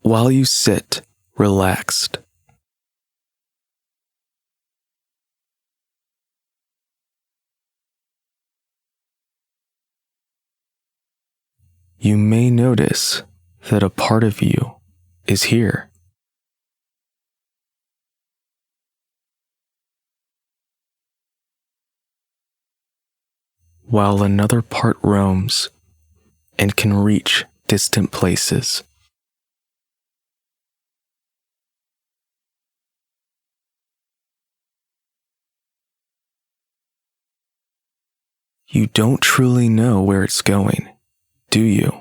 while you sit relaxed. You may notice that a part of you is here. While another part roams and can reach distant places. You don't truly know where it's going, do you?